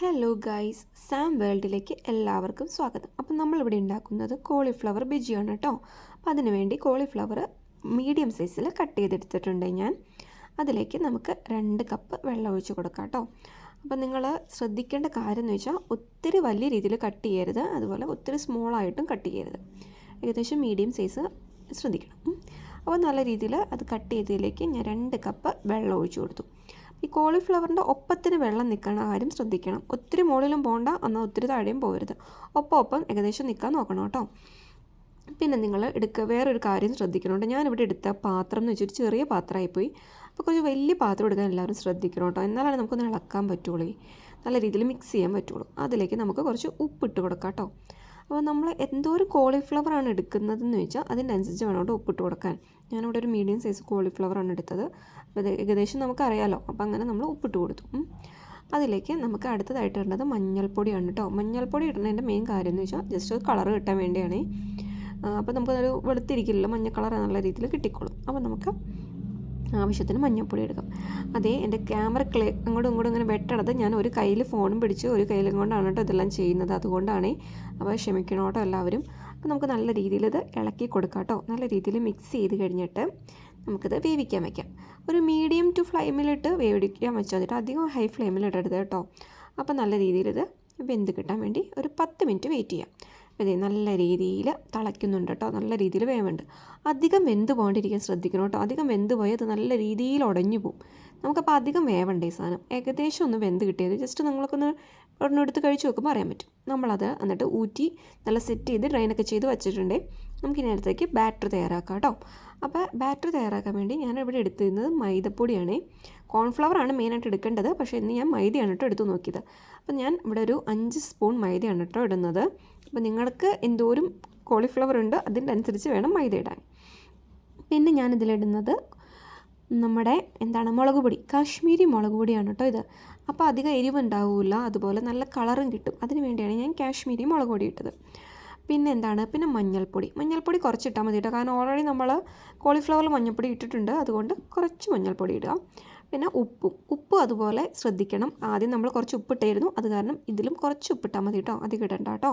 Hello guys, Sam വേൾഡിലേക്ക് എല്ലാവർക്കും സ്വാഗതം. അപ്പം നമ്മളിവിടെ ഉണ്ടാക്കുന്നത് കോളിഫ്ലവർ ബജിയാണ് കേട്ടോ. അപ്പോൾ അതിന് വേണ്ടി കോളിഫ്ലവർ മീഡിയം സൈസിൽ കട്ട് ചെയ്തെടുത്തിട്ടുണ്ട് ഞാൻ. അതിലേക്ക് നമുക്ക് 2 കപ്പ് വെള്ളം ഒഴിച്ച് കൊടുക്കാം കേട്ടോ. അപ്പോൾ നിങ്ങൾ ശ്രദ്ധിക്കേണ്ട കാര്യം എന്ന് വെച്ചാൽ ഒത്തിരി വലിയ രീതിയിൽ കട്ട് ചെയ്യരുത്, അതുപോലെ ഒത്തിരി സ്മോളായിട്ടും കട്ട് ചെയ്യരുത്. ഏകദേശം മീഡിയം സൈസ് ശ്രദ്ധിക്കണം. അപ്പോൾ നല്ല രീതിയിൽ അത് കട്ട് ചെയ്തതിലേക്ക് ഞാൻ 2 കപ്പ് വെള്ളം ഒഴിച്ച് കൊടുത്തു. ഈ കോളിഫ്ലവറിൻ്റെ ഒപ്പത്തിന് വെള്ളം നിൽക്കണ കാര്യം ശ്രദ്ധിക്കണം. ഒത്തിരി മുകളിലും പോകണ്ട, എന്നാൽ ഒത്തിരി താഴെയും പോകരുത്. ഒപ്പം ഏകദേശം നിൽക്കാൻ നോക്കണം കേട്ടോ. പിന്നെ നിങ്ങൾ വേറൊരു കാര്യം ശ്രദ്ധിക്കണോട്ടോ. ഞാനിവിടെ എടുത്ത പാത്രം എന്ന് വെച്ചൊരു ചെറിയ പാത്രമായിപ്പോയി. അപ്പോൾ കുറച്ച് വലിയ പാത്രം എടുക്കാൻ എല്ലാവരും ശ്രദ്ധിക്കണം കേട്ടോ. എന്നാലാണ് നമുക്കൊന്ന് ഇളക്കാൻ പറ്റുള്ളൂ, നല്ല രീതിയിൽ മിക്സ് ചെയ്യാൻ പറ്റുള്ളൂ. അതിലേക്ക് നമുക്ക് കുറച്ച് ഉപ്പിട്ട് കൊടുക്കാം കേട്ടോ. അപ്പോൾ നമ്മൾ എന്തോരം കോളിഫ്ലവറാണ് എടുക്കുന്നതെന്ന് വെച്ചാൽ അതിൻ്റെ അനുസരിച്ച് വേണം കേട്ടോ ഉപ്പിട്ട് കൊടുക്കാൻ. ഞാനിവിടെ ഒരു മീഡിയം സൈസ് കോളിഫ്ലവറാണ് എടുത്തത്. അപ്പോൾ ഇത് ഏകദേശം നമുക്കറിയാമല്ലോ. അപ്പോൾ അങ്ങനെ നമ്മൾ ഉപ്പിട്ട് കൊടുത്തു. അതിലേക്ക് നമുക്ക് അടുത്തതായിട്ട് ഇടേണ്ടത് മഞ്ഞൾപ്പൊടിയാണ് കേട്ടോ. മഞ്ഞൾപ്പൊടി ഇടുന്നതിൻ്റെ മെയിൻ കാര്യം എന്ന് വെച്ചാൽ ജസ്റ്റ് ഒരു കളർ കിട്ടാൻ വേണ്ടിയാണ്. അപ്പോൾ നമുക്കതൊരു വെളുത്തിരിക്കില്ലല്ലോ, മഞ്ഞ കളർ നല്ല രീതിയിൽ കിട്ടിക്കോളും. അപ്പോൾ നമുക്ക് ആവശ്യത്തിന് മഞ്ഞൾപ്പൊടി എടുക്കാം. അതേ എൻ്റെ ക്യാമറ അങ്ങോട്ടും ഇങ്ങോട്ടും ഇങ്ങനെ വെട്ടണത് ഞാൻ ഒരു കയ്യിൽ ഫോണും പിടിച്ച് ഒരു കയ്യിലും കൊണ്ടാണ് കേട്ടോ ഇതെല്ലാം ചെയ്യുന്നത്. അതുകൊണ്ടാണ്. അപ്പോൾ ക്ഷമിക്കണം കേട്ടോ എല്ലാവരും. അപ്പോൾ നമുക്ക് നല്ല രീതിയിൽ ഇത് ഇളക്കി കൊടുക്കാം കേട്ടോ. നല്ല രീതിയിൽ മിക്സ് ചെയ്ത് കഴിഞ്ഞിട്ട് നമുക്കിത് വേവിക്കാൻ വയ്ക്കാം. ഒരു മീഡിയം ടു ഫ്ലെയിമിലിട്ട് വേവിക്കാൻ വെച്ചാൽ മതി, അധികം ഹൈ ഫ്ലെയിമിലിടരുത് കേട്ടോ. അപ്പോൾ നല്ല രീതിയിൽ ഇത് വെന്ത് കിട്ടാൻ വേണ്ടി ഒരു 10 മിനിറ്റ് വെയിറ്റ് ചെയ്യാം. അപ്പോൾ ഇത് നല്ല രീതിയിൽ തിളയ്ക്കുന്നുണ്ട് കേട്ടോ, നല്ല രീതിയിൽ വേവുണ്ട്. അധികം വെന്ത് പോകാണ്ടിരിക്കാൻ ശ്രദ്ധിക്കണം കേട്ടോ. അധികം വെന്ത് പോയാൽ അത് നല്ല രീതിയിൽ ഉടഞ്ഞു പോകും. നമുക്കപ്പോൾ അധികം വേവണ്ട ഈ സാധനം. ഏകദേശം ഒന്ന് വെന്ത് കിട്ടിയത് ജസ്റ്റ് നിങ്ങൾക്കൊന്ന് ഒരെണ്ണം എടുത്ത് കഴിച്ച് നോക്കുമ്പോൾ അറിയാൻ പറ്റും. നമ്മളത് എന്നിട്ട് ഊറ്റി നല്ല സെറ്റ് ചെയ്ത് ഡ്രൈനൊക്കെ ചെയ്ത് വെച്ചിട്ടുണ്ട്. നമുക്കിനി അടുത്തേക്ക് ബാറ്റർ തയ്യാറാക്കാം കേട്ടോ. അപ്പോൾ ബാറ്റർ തയ്യാറാക്കാൻ വേണ്ടി ഞാനിവിടെ എടുത്തിരുന്നത് മൈദപ്പൊടിയാണ്. കോൺഫ്ലവറാണ് മെയിനായിട്ട് എടുക്കേണ്ടത്, പക്ഷേ ഇന്ന് ഞാൻ മൈദയാണ് കേട്ടോ എടുത്ത് നോക്കിയത്. അപ്പോൾ ഞാൻ ഇവിടെ ഒരു 5 സ്പൂൺ മൈദയാണ് കേട്ടോ ഇടുന്നത്. അപ്പോൾ നിങ്ങൾക്ക് എന്തോരം കോളിഫ്ലവർ ഉണ്ട് അതിൻ്റെ അനുസരിച്ച് വേണം മൈദ ഇടാൻ. പിന്നെ ഞാനിതിലിടുന്നത് നമ്മുടെ മുളക് പൊടി, കാശ്മീരി മുളക് പൊടിയാണ് കേട്ടോ ഇത്. അപ്പോൾ അധികം എരിവ് ഉണ്ടാവില്ല, അതുപോലെ നല്ല കളറും കിട്ടും. അതിന് വേണ്ടിയാണ് ഞാൻ കാശ്മീരി മുളക് പൊടി ഇട്ടത്. പിന്നെ മഞ്ഞൾപ്പൊടി കുറച്ചിട്ടാൽ മതി കേട്ടോ. കാരണം ഓൾറെഡി നമ്മൾ കോളിഫ്ലവറിൽ മഞ്ഞൾപ്പൊടി ഇട്ടിട്ടുണ്ട്, അതുകൊണ്ട് കുറച്ച് മഞ്ഞൾപ്പൊടി ഇടുക. പിന്നെ ഉപ്പും അതുപോലെ ശ്രദ്ധിക്കണം. ആദ്യം നമ്മൾ കുറച്ച് ഉപ്പിട്ടായിരുന്നു, അത് കാരണം ഇതിലും കുറച്ച് ഉപ്പിട്ടാൽ മതി കേട്ടോ, അധികം ഇടണ്ട കേട്ടോ.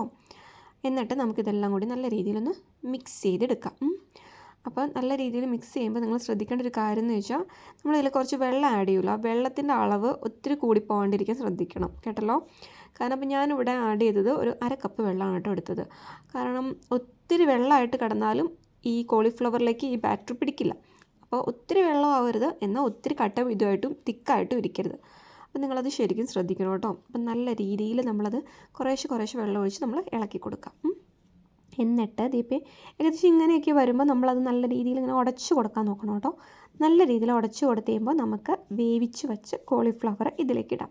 എന്നിട്ട് നമുക്കിതെല്ലാം കൂടി നല്ല രീതിയിലൊന്ന് മിക്സ് ചെയ്തെടുക്കാം. അപ്പോൾ നല്ല രീതിയിൽ മിക്സ് ചെയ്യുമ്പോൾ നിങ്ങൾ ശ്രദ്ധിക്കേണ്ട ഒരു കാര്യം എന്ന് വെച്ചാൽ നമ്മളിതിൽ കുറച്ച് വെള്ളം ആഡ് ചെയ്യില്ല. ആ വെള്ളത്തിൻ്റെ അളവ് ഒത്തിരി കൂടി പോകാണ്ടിരിക്കാൻ ശ്രദ്ധിക്കണം കേട്ടല്ലോ. കാരണം അപ്പോൾ ഞാനിവിടെ ആഡ് ചെയ്തത് ഒരു 1/2 കപ്പ് വെള്ളമാണ് കേട്ടോ എടുത്തത്. കാരണം ഒത്തിരി വെള്ളമായിട്ട് കിടന്നാലും ഈ കോളിഫ്ലവറിലേക്ക് ഈ ബാറ്റർ പിടിക്കില്ല. അപ്പോൾ ഒത്തിരി വെള്ളം ആവരുത്, എന്നാൽ ഒത്തിരി കട്ട ഇതുമായിട്ടും തിക്കായിട്ടും ഇരിക്കരുത്. അപ്പോൾ നിങ്ങളത് ശരിക്കും ശ്രദ്ധിക്കണം കേട്ടോ. അപ്പം നല്ല രീതിയിൽ നമ്മളത് കുറേശ്ശെ വെള്ളം ഒഴിച്ച് നമ്മൾ ഇളക്കി കൊടുക്കാം. എന്നിട്ട് ഇതിപ്പോൾ ഏകദേശം ഇങ്ങനെയൊക്കെ വരുമ്പോൾ നമ്മളത് നല്ല രീതിയിൽ ഇങ്ങനെ ഉടച്ച് കൊടുക്കാൻ നോക്കണം കേട്ടോ. നല്ല രീതിയിൽ ഉടച്ച് കൊടുത്ത് കഴിയുമ്പോൾ നമുക്ക് വേവിച്ച് വെച്ച് കോളിഫ്ലവർ ഇതിലേക്കിടാം.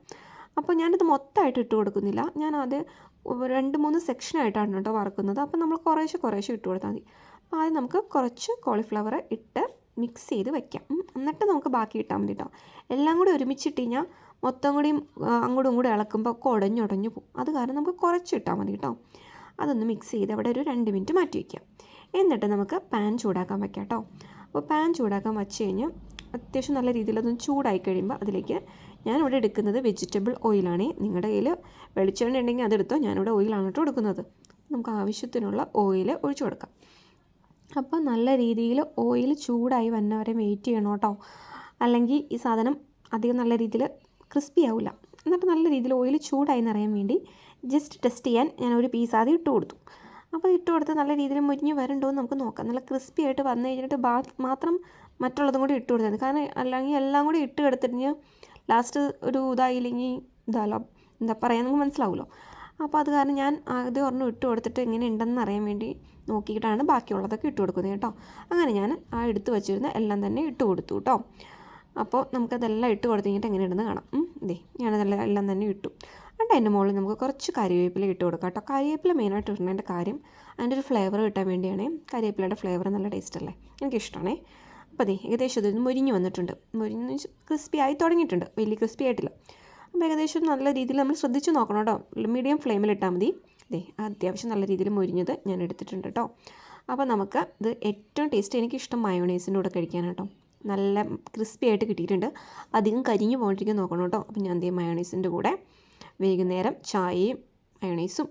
അപ്പോൾ ഞാനിത് മൊത്തമായിട്ട് ഇട്ട് കൊടുക്കുന്നില്ല, ഞാനത് 2-3 സെക്ഷനായിട്ടാണ് കേട്ടോ വറുക്കുന്നത്. അപ്പോൾ നമ്മൾ കുറേശ്ശെ ഇട്ട് കൊടുത്താൽ മതി. അപ്പോൾ ആദ്യം നമുക്ക് കുറച്ച് കോളിഫ്ലവർ ഇട്ട് മിക്സ് ചെയ്ത് വയ്ക്കാം. എന്നിട്ട് നമുക്ക് ബാക്കി ഇട്ടാൽ മതി കേട്ടോ. എല്ലാം കൂടി ഒരുമിച്ചിട്ട് കഴിഞ്ഞാൽ മൊത്തം കൂടിയും അങ്ങോട്ടും ഇങ്ങോട്ടും ഇളക്കുമ്പോൾ ഒക്കെ ഉടഞ്ഞു പോകും. അത് കാരണം നമുക്ക് കുറച്ച് ഇട്ടാൽ മതി കേട്ടോ. അതൊന്ന് മിക്സ് ചെയ്ത് അവിടെ ഒരു 2 മിനിറ്റ് മാറ്റി വയ്ക്കാം. എന്നിട്ട് നമുക്ക് പാൻ ചൂടാക്കാൻ വയ്ക്കാം കേട്ടോ. അപ്പോൾ പാൻ ചൂടാക്കാൻ വെച്ച് കഴിഞ്ഞ് അത്യാവശ്യം നല്ല രീതിയിൽ അതൊന്ന് ചൂടായി കഴിയുമ്പോൾ അതിലേക്ക് ഞാനിവിടെ എടുക്കുന്നത് വെജിറ്റബിൾ ഓയിലാണ്. നിങ്ങളുടെ കയ്യിൽ വെളിച്ചെണ്ണ ഉണ്ടെങ്കിൽ അതെടുത്തോ, ഞാനിവിടെ ഓയിലാണ് കേട്ടോ എടുക്കുന്നത്. നമുക്ക് ആവശ്യത്തിനുള്ള ഓയിൽ ഒഴിച്ചു കൊടുക്കാം. അപ്പോൾ നല്ല രീതിയിൽ ഓയിൽ ചൂടായി വന്നവരെ വെയിറ്റ് ചെയ്യണം കേട്ടോ. അല്ലെങ്കിൽ ഈ സാധനം അധികം നല്ല രീതിയിൽ ക്രിസ്പി ആവില്ല. എന്നിട്ട് നല്ല രീതിയിൽ ഓയിൽ ചൂടായി എന്നറിയാൻ വേണ്ടി ജസ്റ്റ് ടെസ്റ്റ് ചെയ്യാൻ ഞാൻ ഒരു പീസ് ആദ്യം ഇട്ട് കൊടുത്തു. അപ്പോൾ ഇട്ട് കൊടുത്ത് നല്ല രീതിയിൽ മുരിഞ്ഞ് വരണ്ടോ എന്ന് നമുക്ക് നോക്കാം. നല്ല ക്രിസ്പി ആയിട്ട് വന്നു കഴിഞ്ഞിട്ട് മാത്രം മറ്റുള്ളതും കൂടി ഇട്ട് കൊടുത്താൽ മതി. കാരണം അല്ലെങ്കിൽ എല്ലാം കൂടി ഇട്ട് എടുത്തിട്ട് ലാസ്റ്റ് ഒരു ഇതായില്ലെങ്കിൽ എന്താ പറയുക നമുക്ക് മനസ്സിലാവുമല്ലോ. അപ്പോൾ അത് കാരണം ഞാൻ ആദ്യം ഒരെണ്ണം ഇട്ട് കൊടുത്തിട്ട് എങ്ങനെ ഉണ്ടെന്ന് അറിയാൻ വേണ്ടി നോക്കിയിട്ടാണ് ബാക്കിയുള്ളതൊക്കെ ഇട്ട് കൊടുക്കുന്നത് കേട്ടോ. അങ്ങനെ ഞാൻ ആ എടുത്ത് വെച്ചിരുന്ന എല്ലാം തന്നെ ഇട്ട് കൊടുത്തു കേട്ടോ. അപ്പോൾ നമുക്കതെല്ലാം ഇട്ട് കൊടുത്ത് കഴിഞ്ഞിട്ട് എങ്ങനെ ഉണ്ടെന്ന് കാണാം. ഞാനതെല്ലാം എല്ലാം തന്നെ ഇട്ടു. എന്നിട്ട് അതിൻ്റെ മുകളിൽ നമുക്ക് കുറച്ച് കരിവേപ്പില ഇട്ട് കൊടുക്കാം കേട്ടോ. കരിവേപ്പില മെയിനായിട്ട് ഇടുന്നതിൻ്റെ കാര്യം അതിൻ്റെ ഒരു ഫ്ലേവർ കിട്ടാൻ വേണ്ടിയാണ്. കരിവേപ്പിലയുടെ ഫ്ലേവർ നല്ല ടേസ്റ്റ് അല്ലേ, എനിക്കിഷ്ടമാണേ. അപ്പോൾ ഏകദേശം ഇത് മുരിഞ്ഞ് വന്നിട്ടുണ്ട്. ക്രിസ്പി ആയി തുടങ്ങിയിട്ടുണ്ട്, വലിയ ക്രിസ്പി ആയിട്ടില്ല. അപ്പോൾ ഏകദേശം നല്ല രീതിയിൽ നമ്മൾ ശ്രദ്ധിച്ച് നോക്കണം കേട്ടോ. മീഡിയം ഫ്ലെയിമിലിട്ടാൽ മതി. അത്യാവശ്യം നല്ല രീതിയിൽ മുരിഞ്ഞത് ഞാൻ എടുത്തിട്ടുണ്ട് കേട്ടോ. അപ്പോൾ നമുക്ക് ഇത് ഏറ്റവും ടേസ്റ്റ് എനിക്കിഷ്ടം മയോണൈസിൻ്റെ കൂടെ കഴിക്കാനാണ് കേട്ടോ. നല്ല ക്രിസ്പി ആയിട്ട് കിട്ടിയിട്ടുണ്ട്. അധികം കരിഞ്ഞു പോകാണ്ടിരിക്കാൻ നോക്കണം കേട്ടോ. അപ്പോൾ ഞാൻ മയോണൈസിൻ്റെ കൂടെ വൈകുന്നേരം ചായയും മയോണൈസും